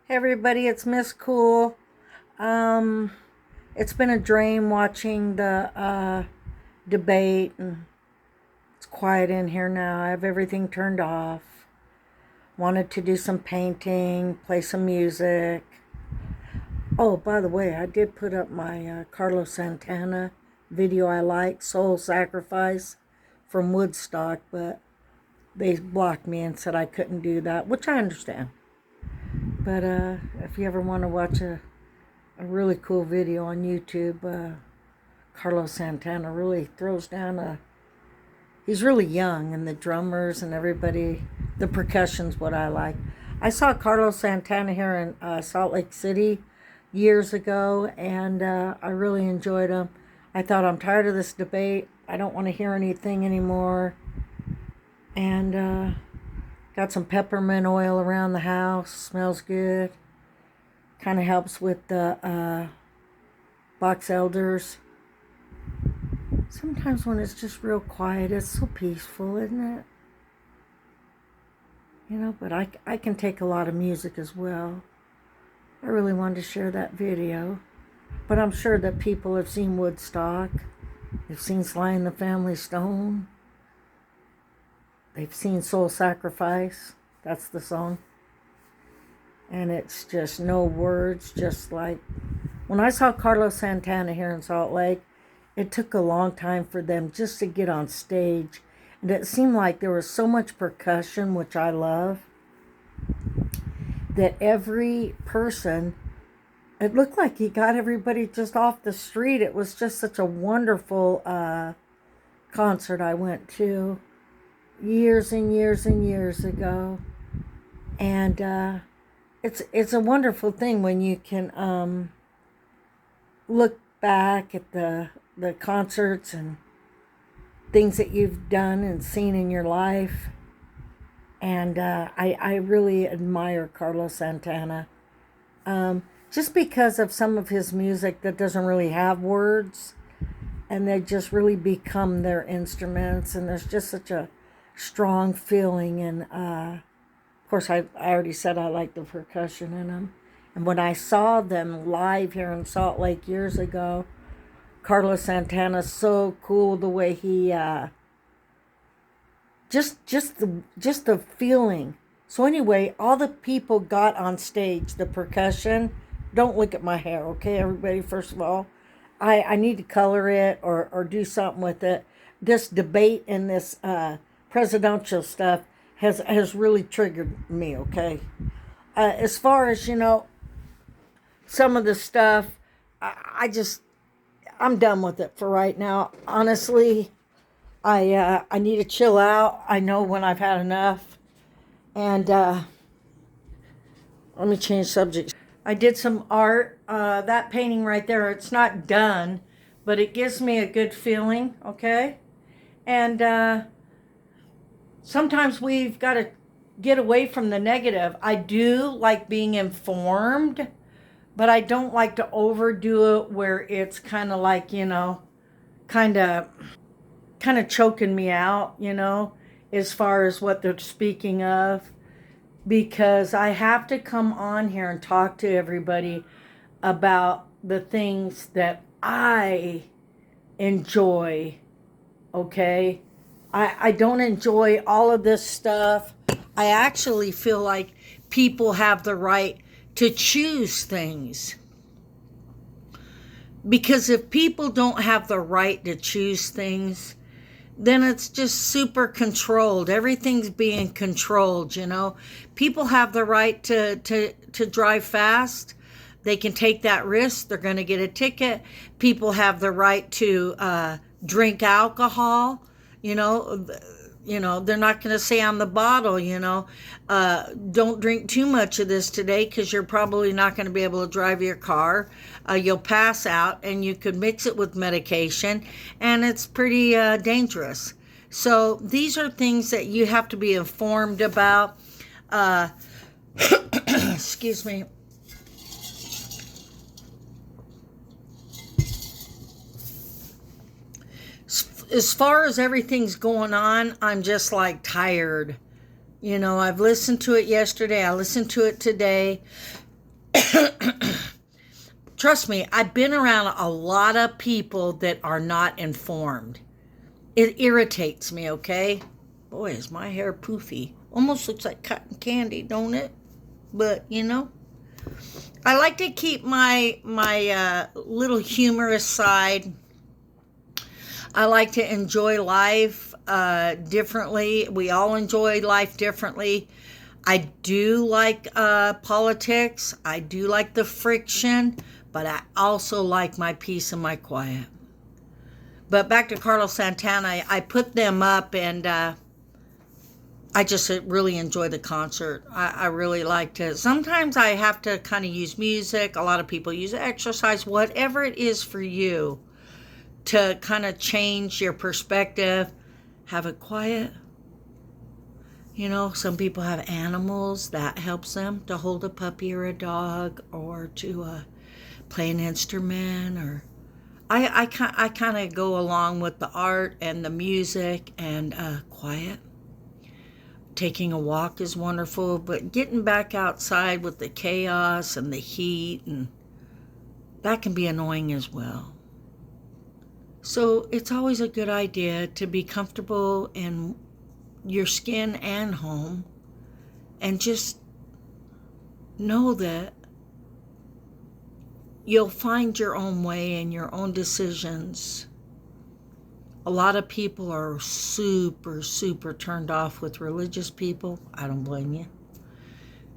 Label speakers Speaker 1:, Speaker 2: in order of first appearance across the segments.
Speaker 1: Hey everybody, it's Miss Cool. Um, it's been a dream watching the debate, and it's quiet in here now. I have everything turned off. Wanted to do some painting, play some music. Oh, by the way, I did put up my Carlos Santana video I like, Soul Sacrifice from Woodstock, but they blocked me and said I couldn't do that, which I understand. But if you ever want to watch a really cool video on YouTube. Carlos Santana really throws down he's really young, and the drummers and everybody, the percussion's what I like. I saw Carlos Santana here in Salt Lake City years ago, and I really enjoyed him. I thought, I'm tired of this debate. I don't want to hear anything anymore. And got some peppermint oil around the house. Smells good. Kind of helps with the box elders. Sometimes when it's just real quiet, it's so peaceful, isn't it? But I can take a lot of music as well. I really wanted to share that video. But I'm sure that people have seen Woodstock. They've seen Sly and the Family Stone. They've seen Soul Sacrifice. That's the song. And it's just no words, just like when I saw Carlos Santana here in Salt Lake, it took a long time for them just to get on stage. And it seemed like there was so much percussion, which I love, that every person, it looked like he got everybody just off the street. It was just such a wonderful concert I went to years and years and years ago. And it's a wonderful thing when you can look back at the concerts and things that you've done and seen in your life. And I really admire Carlos Santana. Just because of some of his music that doesn't really have words, and they just really become their instruments, and there's just such a strong feeling. And of course, I already said I like the percussion in them. And when I saw them live here in Salt Lake years ago, Carlos Santana's so cool, the way he just the feeling. So anyway, all the people got on stage, the percussion. Don't look at my hair, okay, everybody? First of all, I need to color it or do something with it. This debate and this presidential stuff has really triggered me, okay? As far as, some of the stuff, I'm done with it for right now. Honestly, I need to chill out. I know when I've had enough. And let me change subjects. I did some art. That painting right there, it's not done, but it gives me a good feeling, okay? And sometimes we've got to get away from the negative. I do like being informed, but I don't like to overdo it where it's kind of like, kind of choking me out, as far as what they're speaking of, because I have to come on here and talk to everybody about the things that I enjoy, okay? I don't enjoy all of this stuff. I actually feel like people have the right to choose things. Because if people don't have the right to choose things, then it's just super controlled. Everything's being controlled, People have the right to drive fast. They can take that risk. They're going to get a ticket. People have the right to drink alcohol. They're not going to say on the bottle, don't drink too much of this today because you're probably not going to be able to drive your car. You'll pass out, and you could mix it with medication, and it's pretty dangerous. So these are things that you have to be informed about. Excuse me. As far as everything's going on, I'm just like tired. I've listened to it yesterday. I listened to it today. Trust me, I've been around a lot of people that are not informed. It irritates me, okay? Boy, is my hair poofy. Almost looks like cotton candy, don't it? But, I like to keep my little humorous side. I like to enjoy life differently. We all enjoy life differently. I do like politics. I do like the friction, but I also like my peace and my quiet. But back to Carlos Santana, I put them up, and I just really enjoy the concert. I really like to. Sometimes I have to kind of use music. A lot of people use exercise, whatever it is for you to kind of change your perspective. Have it quiet. Some people have animals. That helps them to hold a puppy or a dog, or to play an instrument. Or I kind of go along with the art and the music and quiet. Taking a walk is wonderful, but getting back outside with the chaos and the heat, and that can be annoying as well. So it's always a good idea to be comfortable in your skin and home, and just know that you'll find your own way and your own decisions. A lot of people are super, super turned off with religious people. I don't blame you.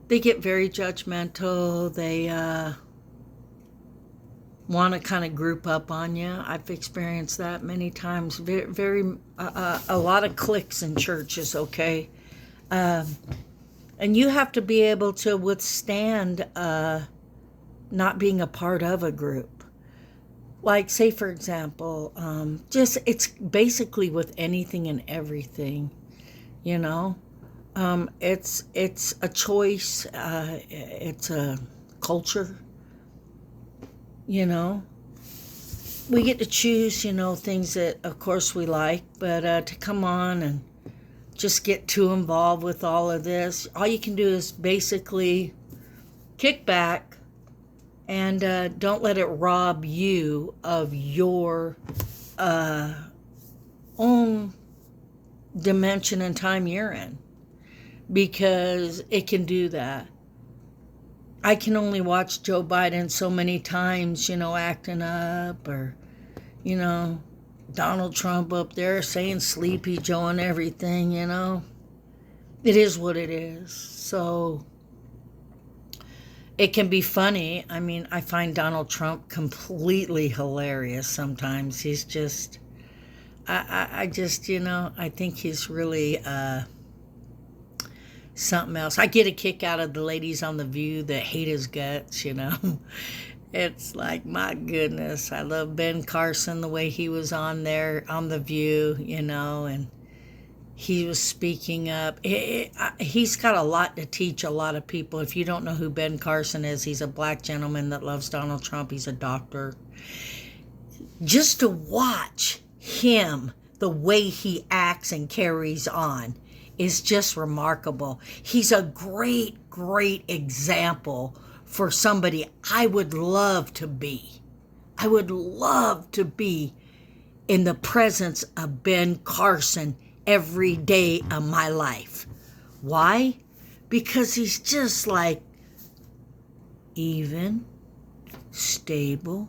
Speaker 1: They get very judgmental. They want to kind of group up on you. I've experienced that many times. A lot of cliques in churches, okay? And you have to be able to withstand not being a part of a group. Like, say, for example, it's basically with anything and everything, It's a choice. It's a culture, We get to choose, things that, of course, we like. But to come on and just get too involved with all of this, all you can do is basically kick back. And don't let it rob you of your own dimension and time you're in, because it can do that. I can only watch Joe Biden so many times, acting up, or, Donald Trump up there saying Sleepy Joe and everything, It is what it is. So it can be funny. I mean, I find Donald Trump completely hilarious sometimes. He's just, I just, I think he's really something else. I get a kick out of the ladies on The View that hate his guts, It's like, my goodness. I love Ben Carson, the way he was on there on The View, and he was speaking up. He's got a lot to teach a lot of people. If you don't know who Ben Carson is, he's a black gentleman that loves Donald Trump. He's a doctor. Just to watch him, the way he acts and carries on, is just remarkable. He's a great, great example for somebody I would love to be. I would love to be in the presence of Ben Carson every day of my life. Why? Because he's just like even, stable,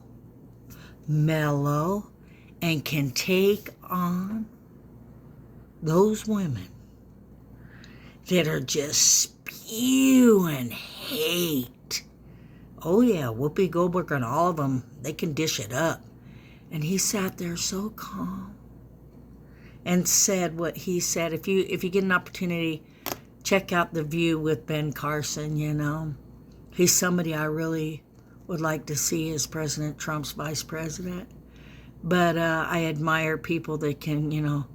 Speaker 1: mellow, and can take on those women that are just spewing hate. Oh yeah, Whoopi Goldberg and all of them, they can dish it up. And he sat there so calm and said what he said. If you get an opportunity, check out The View with Ben Carson, He's somebody I really would like to see as President Trump's vice president. But I admire people that can,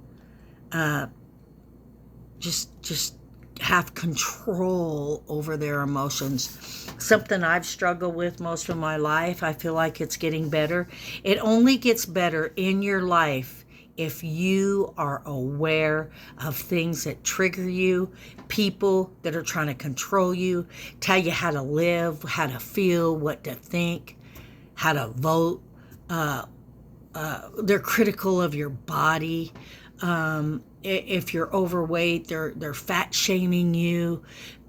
Speaker 1: just have control over their emotions. Something I've struggled with most of my life. I feel like it's getting better. It only gets better in your life if you are aware of things that trigger you, people that are trying to control you, tell you how to live, how to feel, what to think, how to vote. They're critical of your body. If you're overweight, they're fat shaming you.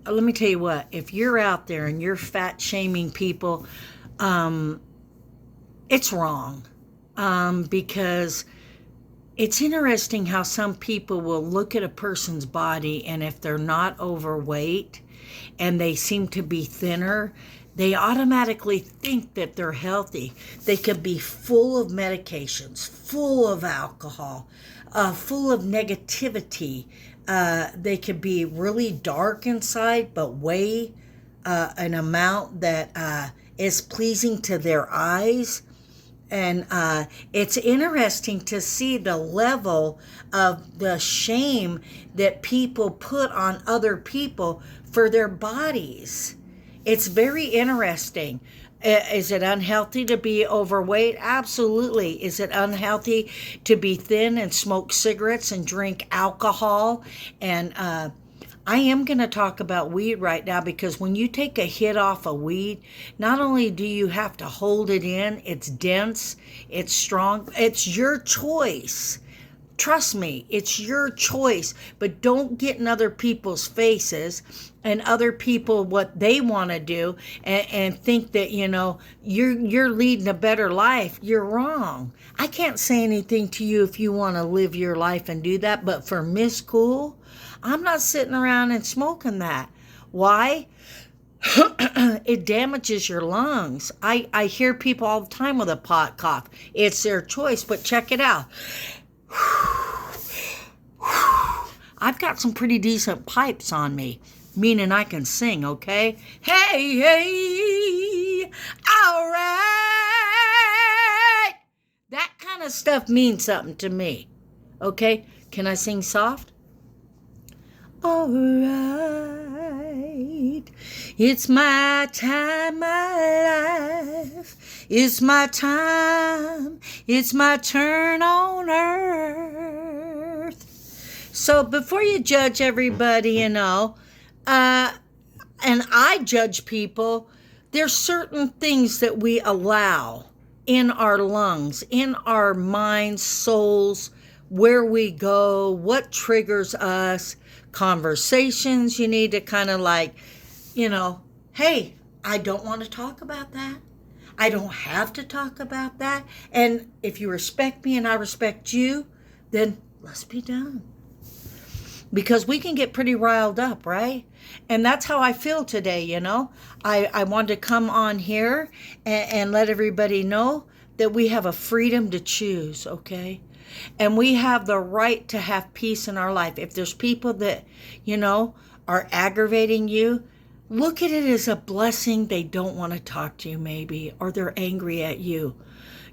Speaker 1: Let me tell you what, if you're out there and you're fat shaming people, it's wrong. Because it's interesting how some people will look at a person's body, and if they're not overweight and they seem to be thinner, they automatically think that they're healthy. They could be full of medications, full of alcohol, full of negativity. They could be really dark inside, but weigh an amount that is pleasing to their eyes. And it's interesting to see the level of the shame that people put on other people for their bodies. It's very interesting. Is it unhealthy to be overweight? Absolutely. Is it unhealthy to be thin and smoke cigarettes and drink alcohol? And I am going to talk about weed right now, because when you take a hit off of weed, not only do you have to hold it in, it's dense, it's strong, it's your choice. Trust me, it's your choice, but don't get in other people's faces and other people what they want to do, and think that, you're leading a better life. You're wrong. I can't say anything to you if you want to live your life and do that, but for Miss Cool, I'm not sitting around and smoking that. Why? It damages your lungs. I hear people all the time with a pot cough. It's their choice, but check it out. I've got some pretty decent pipes on me, meaning I can sing, okay? Hey, hey, all right. That kind of stuff means something to me, okay? Can I sing soft? All right, it's my time, my life. It's my time. It's my turn on earth. So before you judge everybody, and I judge people, there's certain things that we allow in our lungs, in our minds, souls, where we go, what triggers us, conversations you need to kind of hey, I don't want to talk about that. I don't have to talk about that. And if you respect me and I respect you, then let's be done. Because we can get pretty riled up, right? And that's how I feel today, I wanted to come on here and let everybody know that we have a freedom to choose, okay? And we have the right to have peace in our life. If there's people that, are aggravating you, look at it as a blessing. They don't want to talk to you maybe, or they're angry at you.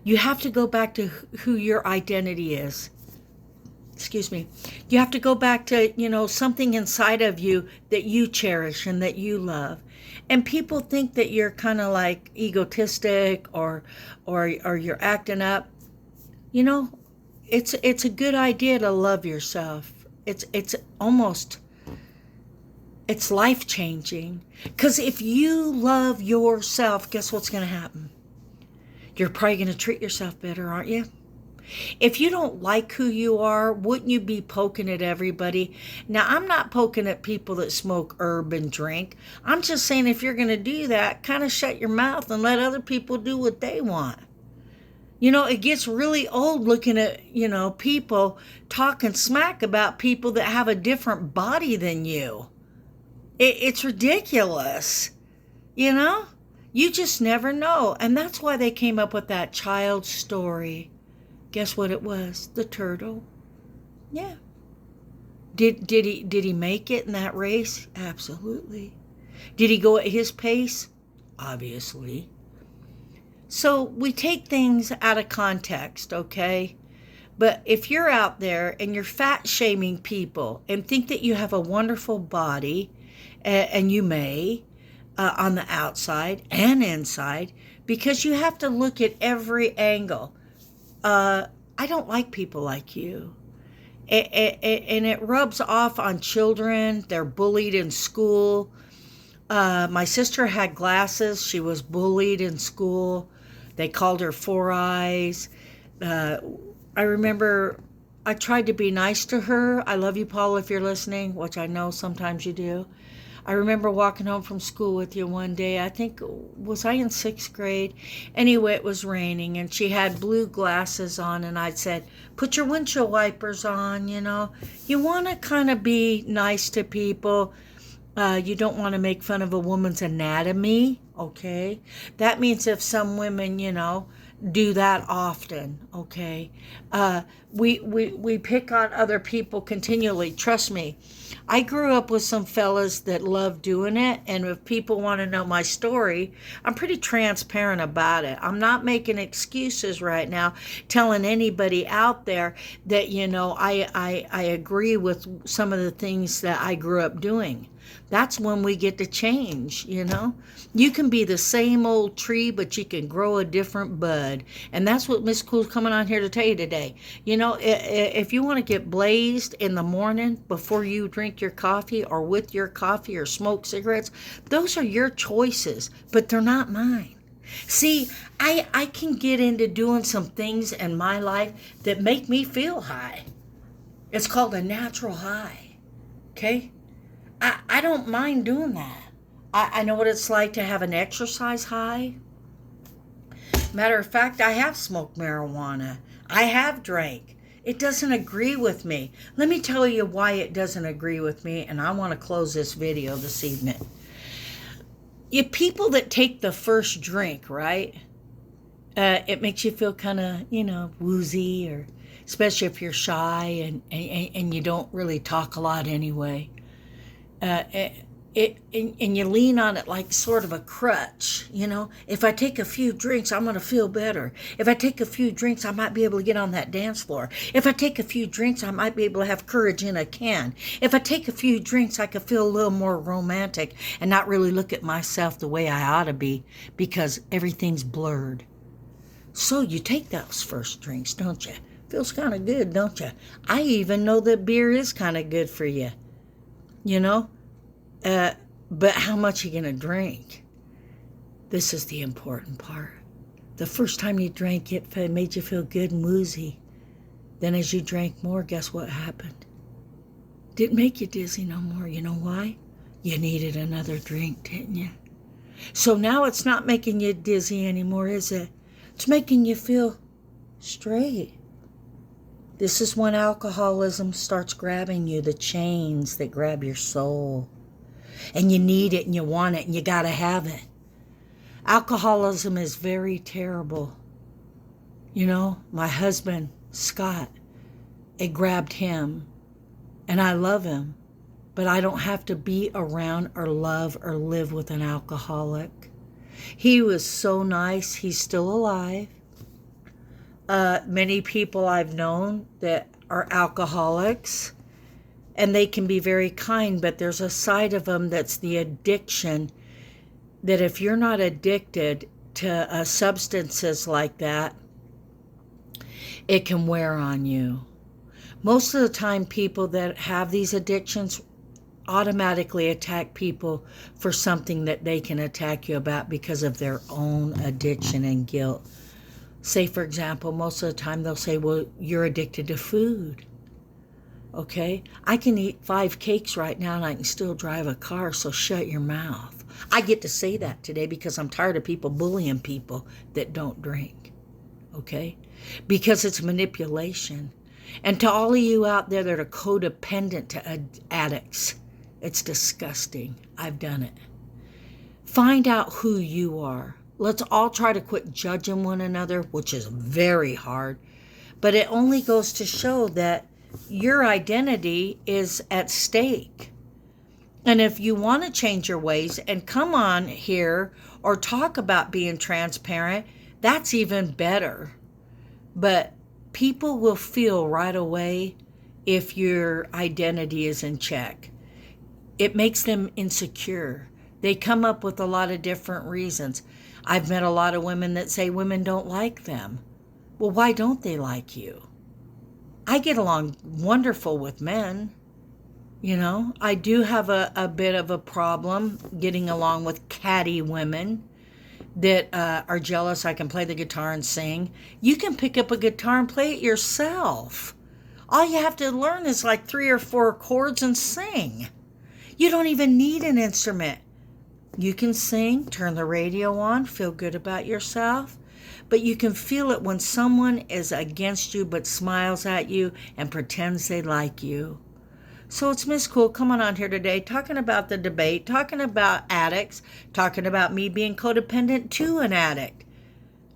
Speaker 1: You have to go back to who your identity is. Excuse me. You have to go back to, something inside of you that you cherish and that you love. And people think that you're kind of like egotistic or you're acting up. It's a good idea to love yourself. It's life-changing. Because if you love yourself, guess what's going to happen? You're probably going to treat yourself better, aren't you? If you don't like who you are, wouldn't you be poking at everybody? Now, I'm not poking at people that smoke herb and drink. I'm just saying, if you're going to do that, kind of shut your mouth and let other people do what they want. It gets really old looking at, people talking smack about people that have a different body than you. It's ridiculous. You just never know. And that's why they came up with that child story. Guess what it was? The turtle. Yeah. Did he make it in that race? Absolutely. Did he go at his pace? Obviously. So we take things out of context, okay? But if you're out there and you're fat shaming people and think that you have a wonderful body, and you may, on the outside and inside, because you have to look at every angle. I I don't like people like you. And it rubs off on children. They're bullied in school. My sister had glasses. She was bullied in school. They called her Four Eyes. I remember I tried to be nice to her. I love you, Paul, if you're listening, which I know sometimes you do. I remember walking home from school with you one day. I think, was I in 6th grade? Anyway, it was raining and she had blue glasses on, and I said, put your windshield wipers on, you know. You want to kind of be nice to people. You don't want to make fun of a woman's anatomy, okay? That means if some women, you know, do that often, okay? We pick on other people continually. Trust me. I grew up with some fellas that love doing it, and if people want to know my story, I'm pretty transparent about it. I'm not making excuses right now, telling anybody out there that, you know, I agree with some of the things that I grew up doing. That's when we get to change, you know. You can be the same old tree, but you can grow a different bud. And that's what Miss Cool's coming on here to tell you today. You know, if you want to get blazed in the morning before you drink your coffee or with your coffee or smoke cigarettes, those are your choices, but they're not mine. See, I can get into doing some things in my life that make me feel high. It's called a natural high, okay? I don't mind doing that. I know what it's like to have an exercise high. Matter of fact, I have smoked marijuana. I have drank. It doesn't agree with me. Let me tell you why it doesn't agree with me, and I want to close this video this evening. You people that take the first drink, right? It makes you feel kind of, you know, woozy, or especially if you're shy and you don't really talk a lot anyway. And you lean on it like sort of a crutch, you know. If I take a few drinks, I'm going to feel better. If I take a few drinks, I might be able to get on that dance floor. If I take a few drinks, I might be able to have courage in a can. If I take a few drinks, I could feel a little more romantic and not really look at myself the way I ought to be, because everything's blurred. So you take those first drinks, don't you? Feels kind of good, don't you? I even know that beer is kind of good for you. You know, but how much are you going to drink? This is the important part. The first time you drank, it made you feel good and woozy. Then as you drank more, guess what happened? Didn't make you dizzy no more. You know why? You needed another drink, didn't you? So now it's not making you dizzy anymore, is it? It's making you feel straight. This is when alcoholism starts grabbing you, the chains that grab your soul. And you need it and you want it and you gotta have it. Alcoholism is very terrible. You know, my husband, Scott, it grabbed him. And I love him. But I don't have to be around or love or live with an alcoholic. He was so nice. He's still alive. Many people I've known that are alcoholics, and they can be very kind, but there's a side of them that's the addiction, that if you're not addicted to substances like that, it can wear on you. Most of the time, people that have these addictions automatically attack people for something that they can attack you about because of their own addiction and guilt. Say, for example, most of the time they'll say, well, you're addicted to food. Okay? I can eat 5 cakes right now and I can still drive a car, so shut your mouth. I get to say that today because I'm tired of people bullying people that don't drink. Okay? Because it's manipulation. And to all of you out there that are codependent to addicts, it's disgusting. I've done it. Find out who you are. Let's all try to quit judging one another, which is very hard. But it only goes to show that your identity is at stake. And if you want to change your ways and come on here or talk about being transparent, that's even better. But people will feel right away if your identity is in check. It makes them insecure. They come up with a lot of different reasons. I've met a lot of women that say women don't like them. Well, why don't they like you? I get along wonderful with men. You know, I do have a bit of a problem getting along with catty women that are jealous I can play the guitar and sing. You can pick up a guitar and play it yourself. All you have to learn is like 3 or 4 chords and sing. You don't even need an instrument. You can sing, turn the radio on, feel good about yourself, but you can feel it when someone is against you but smiles at you and pretends they like you. So it's Miss Cool coming on here today talking about the debate, talking about addicts, talking about me being codependent to an addict.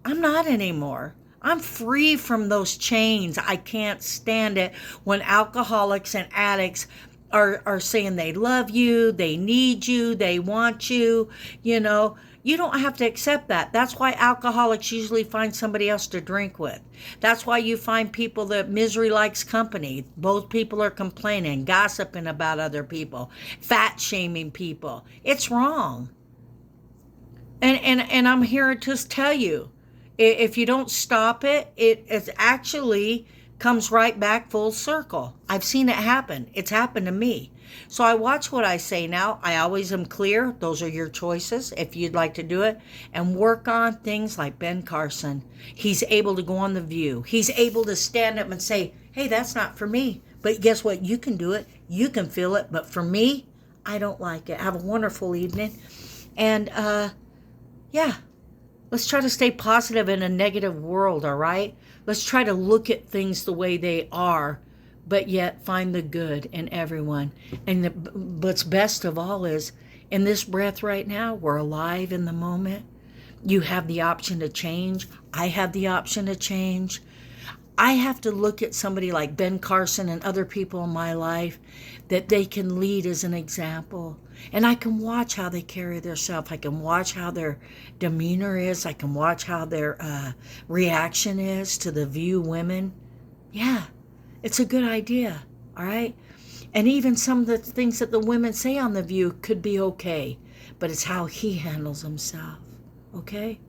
Speaker 1: I'm not anymore. I'm free from those chains. I can't stand it when alcoholics and addicts are saying they love you, they need you, they want you, you know. You don't have to accept that. That's why alcoholics usually find somebody else to drink with. That's why you find people that misery likes company. Both people are complaining, gossiping about other people, fat shaming people. It's wrong. And I'm here to tell you, if you don't stop it, it actually comes right back full circle. I've seen it happen. It's happened to me. So I watch what I say now. I always am clear. Those are your choices if you'd like to do it. And work on things like Ben Carson. He's able to go on The View. He's able to stand up and say, hey, that's not for me. But guess what? You can do it. You can feel it. But for me, I don't like it. Have a wonderful evening. And, yeah, let's try to stay positive in a negative world, all right? Let's try to look at things the way they are, but yet find the good in everyone. And what's best of all is, in this breath right now, we're alive in the moment. You have the option to change. I have the option to change. I have to look at somebody like Ben Carson and other people in my life that they can lead as an example. And I can watch how they carry themselves. I can watch how their demeanor is. I can watch how their reaction is to the View women. Yeah, it's a good idea, all right? And even some of the things that the women say on The View could be okay, but it's how he handles himself, okay?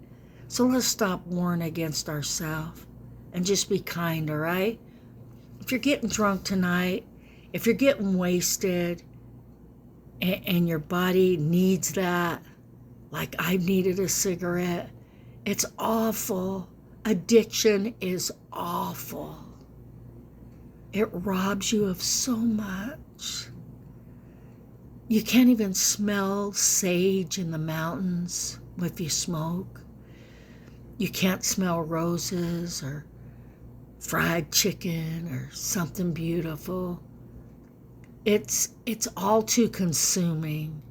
Speaker 1: So let's stop warring against ourselves and just be kind, all right? If you're getting drunk tonight, if you're getting wasted, and your body needs that, like I've needed a cigarette, it's awful. Addiction is awful. It robs you of so much. You can't even smell sage in the mountains if you smoke. You can't smell roses or fried chicken or something beautiful. It's all too consuming.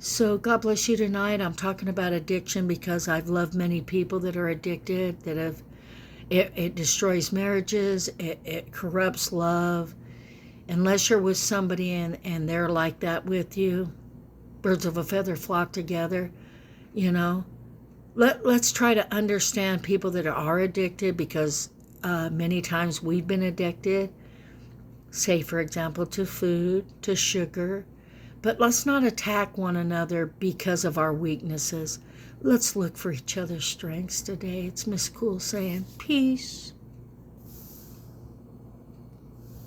Speaker 1: So God bless you tonight. I'm talking about addiction because I've loved many people that are addicted, that have it destroys marriages, it corrupts love. Unless you're with somebody and they're like that with you, birds of a feather flock together, you know. Let's try to understand people that are addicted, because many times we've been addicted. Say, for example, to food, to sugar. But let's not attack one another because of our weaknesses. Let's look for each other's strengths today. It's Miss Cool saying, peace.